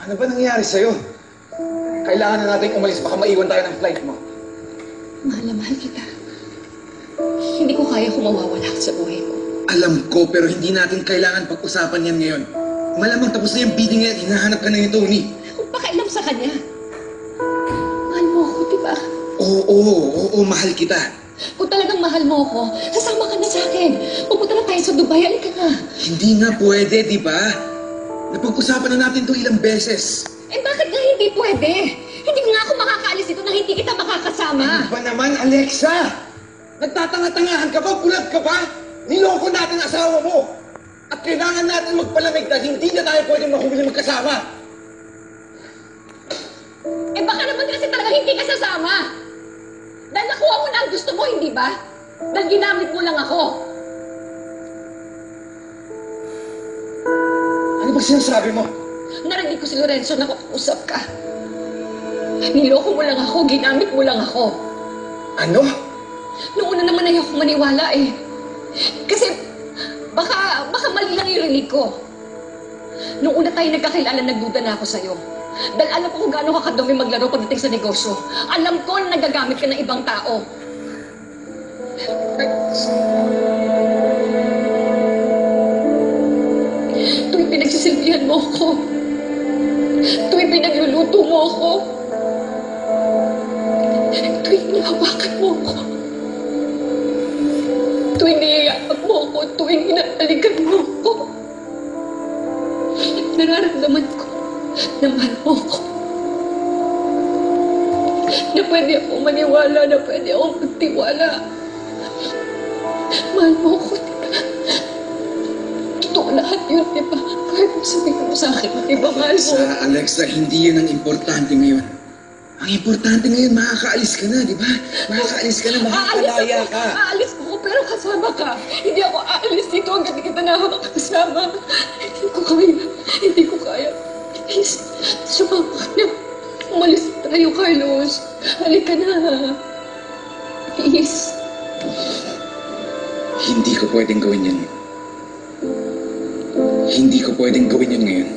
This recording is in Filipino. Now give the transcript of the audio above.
Ano ba nangyayari sa'yo? Kailangan na natin umalis, baka maiwan tayo ng flight mo. Mahal na mahal kita. Hindi ko kaya kung mawawala ka sa buhay ko. Alam ko, pero hindi natin kailangan pag-usapan yan ngayon. Malamang tapos na yung bidding yan, hinahanap ka na ni Tony. Kung pakialam sa kanya. Mahal mo ako, di ba? Oo, mahal kita. Kung talagang mahal mo ako, sasama ka na sa akin. Pupunta na tayo sa Dubai, halika na. Hindi na pwede, di ba? Napag-usapan na natin to ilang beses. Eh bakit nga hindi pwede? Hindi nga ako makakaalis dito nang hindi kita makakasama. Ano ba naman, Alexa? Nagtatanga-tangahan ka ba? Bulag ka ba? Niloko natin ang asawa mo. At kailangan natin magpalamig dahil hindi na tayo pwedeng mahuli magkasama. Eh baka naman kasi talaga hindi ka sasama. Dahil nakuha mo na ang gusto mo, hindi ba? Dahil ginamit mo lang ako. Ano ba sinasabi mo? Narinig ko si Lorenzo na kakausap ka. Niloko mo lang ako, ginamit mo lang ako. Ano? Noong una naman ayoko maniwala eh. Kasi baka mali lang yung rinig ko. Noong una tayo nagkakilala, nagduda na ako sa'yo. Dahil alam ko kung gaano ka kadumi maglaro pagdating sa negosyo. Alam ko na nagagamit ka ng ibang tao. Tuwing pinagsisilbihan mo ako. Tuwing pinagluluto mo ako. Tuwing hinahawakan mo ako. Tuwing niyayakap mo ako. Tuwing inaaligan mo ako. Nararamdaman ko na mahal mo ako. Na pwede akong maniwala, na pwede akong magtiwala. Mahal mo ako, diba? Totoo lahat yun, diba? Kahit sabihin mo sa akin, diba, mahal mo? Alexa, hindi yun ang importante ngayon. Ang importante ngayon, makakaalis ka na, di ba? Makakaalis ka na, makakadaya ka. Aalis ako, pero kasama ka. Hindi ako aalis dito hanggang di kita nakakasama. Hindi ko kaya. Hindi ko kaya. Please, sumama ka na. Umalis tayo, Carlos. Halika na. Please. Hindi ko pwedeng gawin yun. Hindi ko pwedeng gawin yun ngayon.